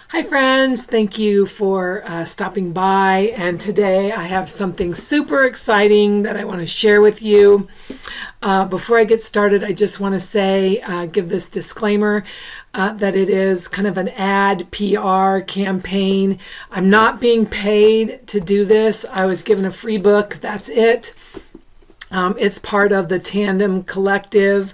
Hi friends, thank you for stopping by, and today I have something super exciting that I want to share with you. Before I get started, I just want to say, give this disclaimer that it is kind of an ad PR campaign. I'm not being paid to do this. I was given a free book, that's it. It's part of the Tandem Collective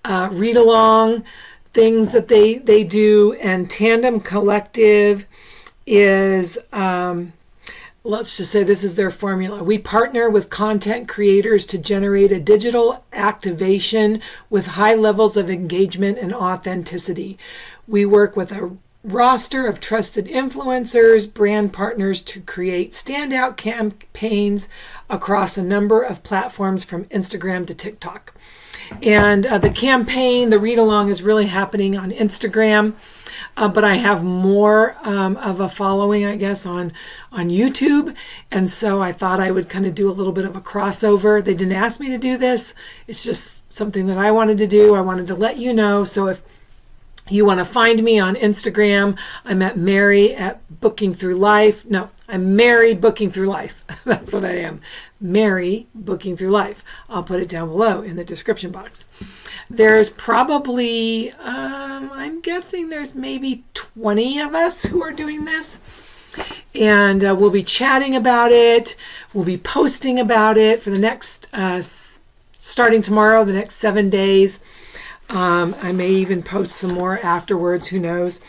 Readalong things that they do, and Tandem Collective is let's just say this is their formula. We partner with content creators to generate a digital activation with high levels of engagement and authenticity. We work with a roster of trusted influencers, brand partners to create standout campaigns across a number of platforms from Instagram to TikTok. And the campaign, the read-along, is really happening on Instagram, but I have more of a following, I guess, on YouTube. And so I thought I would kind of do a little bit of a crossover. They didn't ask me to do this. It's just something that I wanted to do. I wanted to let you know. So if you want to find me on Instagram, I'm at Mary at Booking Through Life. No, I'm Mary Booking Through Life. That's what I am. Mary Booking Through Life. I'll put it down below in the description box. There's probably, I'm guessing there's maybe 20 of us who are doing this. And we'll be chatting about it. We'll be posting about it for the next, starting tomorrow, the next 7 days. I may even post some more afterwards, who knows.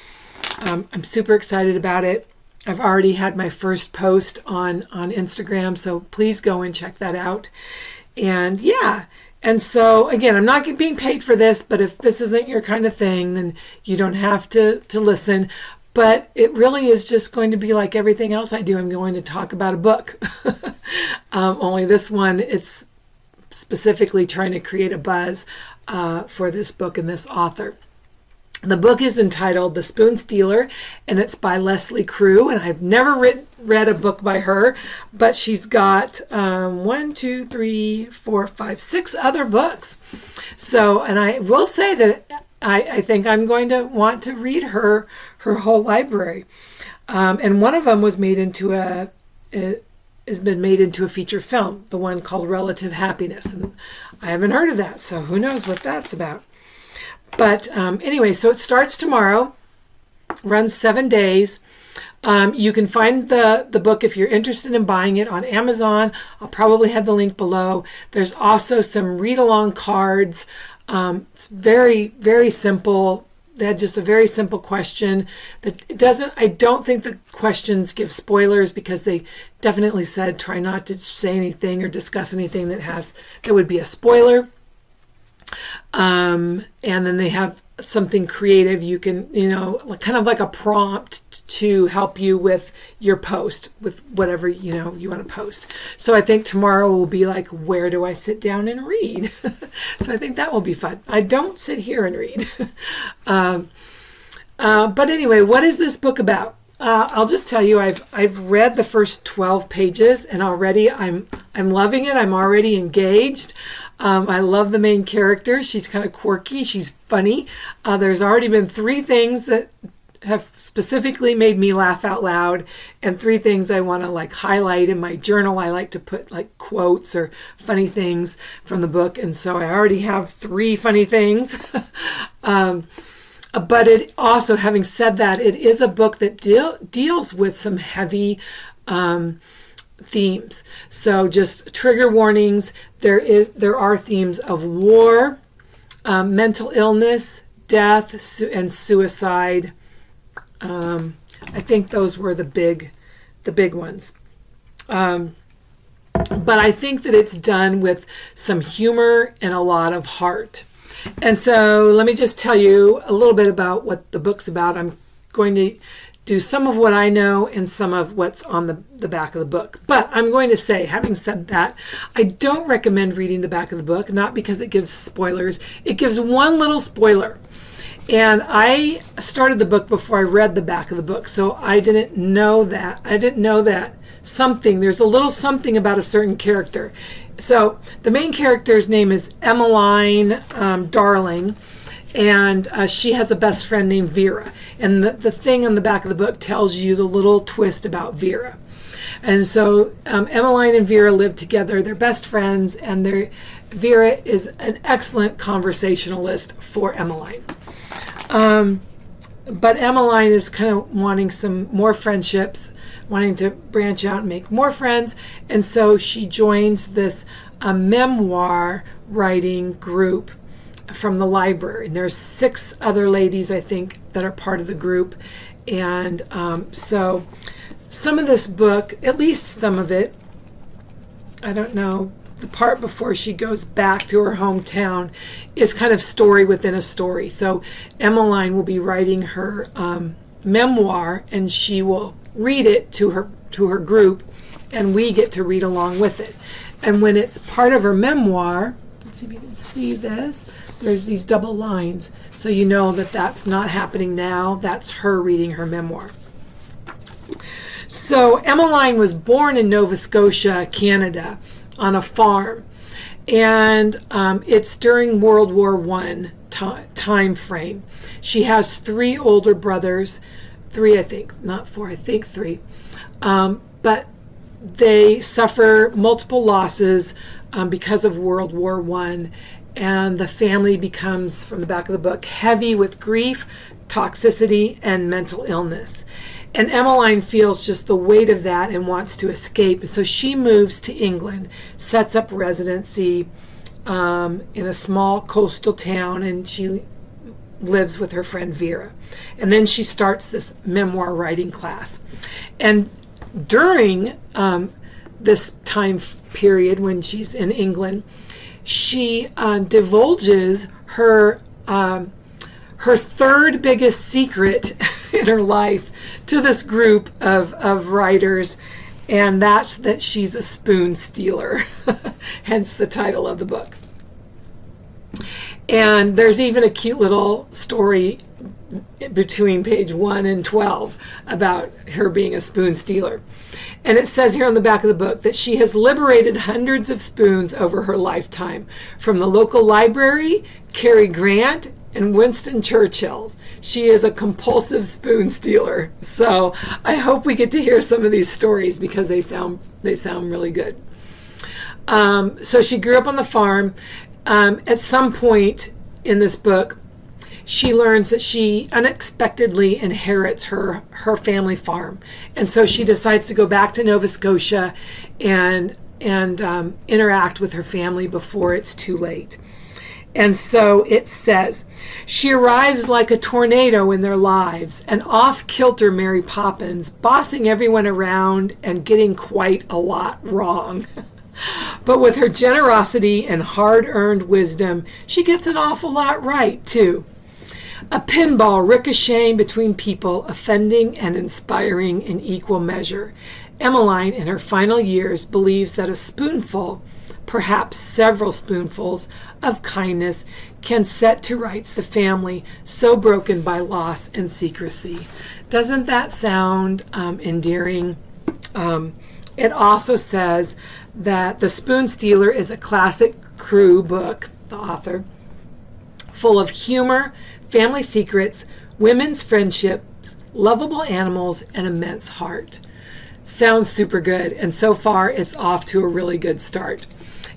I'm super excited about it. I've already had my first post on Instagram, so please go and check that out. And yeah, and so again, I'm not being paid for this, but if this isn't your kind of thing, then you don't have to listen. But it really is just going to be like everything else I do. I'm going to talk about a book. Only this one, it's specifically trying to create a buzz for this book and this author. The book is entitled The Spoon Stealer, and it's by Leslie Crew, and I've never read a book by her, but she's got 6 other books. So, and I will say that I think I'm going to want to read her whole library. And one of them was made into has been made into a feature film, the one called Relative Happiness, and I haven't heard of that, so who knows what that's about. But anyway, so it starts tomorrow, runs 7 days. You can find the book if you're interested in buying it on Amazon. I'll probably have the link below. There's also some read-along cards. It's very, very simple. They had just a very simple question that I don't think the questions give spoilers, because they definitely said try not to say anything or discuss anything that would be a spoiler. And then they have something creative. You can, kind of like a prompt to help you with your post, with whatever, you want to post. So I think tomorrow will be like, where do I sit down and read? So I think that will be fun. I don't sit here and read. But anyway, what is this book about? I'll just tell you, I've read the first 12 pages, and already I'm loving it. I'm already engaged. I love the main character. She's kind of quirky. She's funny. There's already been 3 things that have specifically made me laugh out loud, and 3 things I want to highlight in my journal. I like to put quotes or funny things from the book, and so I already have 3 funny things. But it also, having said that, it is a book that deals with some heavy themes. So just trigger warnings. There are themes of war, mental illness, death, and suicide. I think those were the big ones. But I think that it's done with some humor and a lot of heart. And so let me just tell you a little bit about what the book's about. I'm going to do some of what I know and some of what's on the back of the book. But I'm going to say, having said that, I don't recommend reading the back of the book, not because it gives spoilers. It gives one little spoiler. And I started the book before I read the back of the book, so I didn't know that. There's a little something about a certain character. So the main character's name is Emmeline Darling, And she has a best friend named Vera. And the thing on the back of the book tells you the little twist about Vera. And so Emmeline and Vera live together. They're best friends, and Vera is an excellent conversationalist for Emmeline. But Emmeline is kind of wanting some more friendships, wanting to branch out and make more friends. And so she joins this memoir writing group from the library. And there's 6 other ladies, I think, that are part of the group. And so some of this book, at least some of it, I don't know, the part before she goes back to her hometown is kind of story within a story. So Emmeline will be writing her memoir, and she will read it to her group, and we get to read along with it. And when it's part of her memoir, let's see if you can see this, there's these double lines, so you know that that's not happening now. That's her reading her memoir. So Emmeline was born in Nova Scotia, Canada, on a farm, and it's during World War I time frame. She has 3 older brothers, 3 I think, not 4, I think 3, but they suffer multiple losses because of World War I, and the family becomes, from the back of the book, heavy with grief, toxicity, and mental illness. And Emmeline feels just the weight of that and wants to escape. So she moves to England, sets up residency in a small coastal town, and she lives with her friend Vera. And then she starts this memoir writing class. And during this time period when she's in England, she divulges her 3rd biggest secret in her life to this group of writers, and that's that she's a spoon stealer, hence the title of the book. And there's even a cute little story between page 1 and 12 about her being a spoon stealer. And it says here on the back of the book that she has liberated hundreds of spoons over her lifetime, from the local library, Cary Grant, and Winston Churchill. She is a compulsive spoon stealer. So I hope we get to hear some of these stories because they sound really good. So she grew up on the farm. At some point in this book, she learns that she unexpectedly inherits her family farm. And so she decides to go back to Nova Scotia and interact with her family before it's too late. And so it says, she arrives like a tornado in their lives, an off-kilter Mary Poppins, bossing everyone around and getting quite a lot wrong. But with her generosity and hard-earned wisdom, she gets an awful lot right, too. A pinball ricocheting between people, offending and inspiring in equal measure. Emmeline, in her final years, believes that a spoonful, perhaps several spoonfuls, of kindness can set to rights the family so broken by loss and secrecy. Doesn't that sound endearing? It also says that The Spoon Stealer is a classic crew book, the author, full of humor, family secrets, women's friendships, lovable animals, and immense heart. Sounds super good, and so far it's off to a really good start.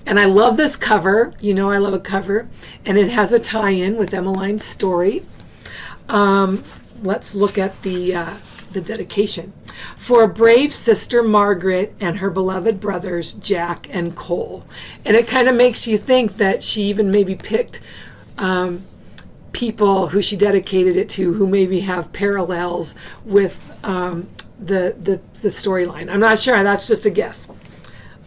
And I love this cover. You know I love a cover. And it has a tie-in with Emmeline's story. Let's look at the dedication. For a brave sister, Margaret, and her beloved brothers, Jack and Cole. And it kind of makes you think that she even maybe picked people who she dedicated it to who maybe have parallels with the storyline. I'm not sure. That's just a guess.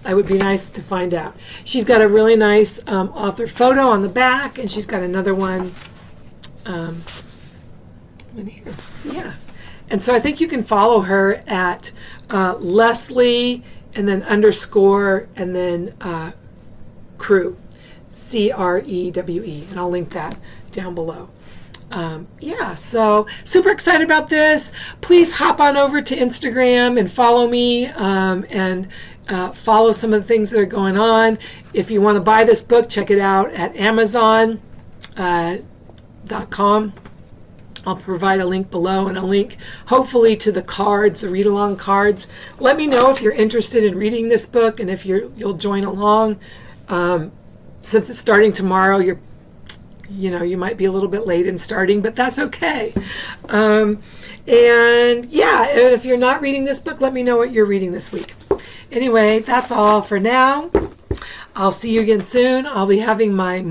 It would be nice to find out. She's got a really nice author photo on the back, and she's got another one in here. Yeah. And so I think you can follow her at Leslie and then underscore and then Crewe, CREWE, and I'll link that down below. Yeah, so super excited about this. Please hop on over to Instagram and follow me and follow some of the things that are going on. If you want to buy this book, check it out at Amazon. bookstagramers.com. I'll provide a link below and a link hopefully to the cards, the read-along cards. Let me know if you're interested in reading this book and if you'll join along. Since it's starting tomorrow, you might be a little bit late in starting, but that's okay. And if you're not reading this book, let me know what you're reading this week. Anyway, that's all for now. I'll see you again soon. I'll be having my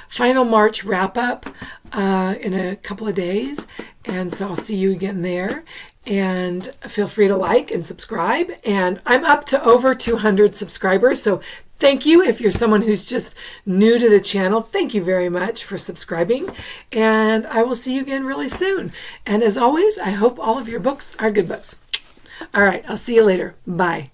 final March wrap-up in a couple of days, and so I'll see you again there. And feel free to like and subscribe. And I'm up to over 200 subscribers, so thank you. If you're someone who's just new to the channel, thank you very much for subscribing. And I will see you again really soon. And as always, I hope all of your books are good books. All right, I'll see you later. Bye.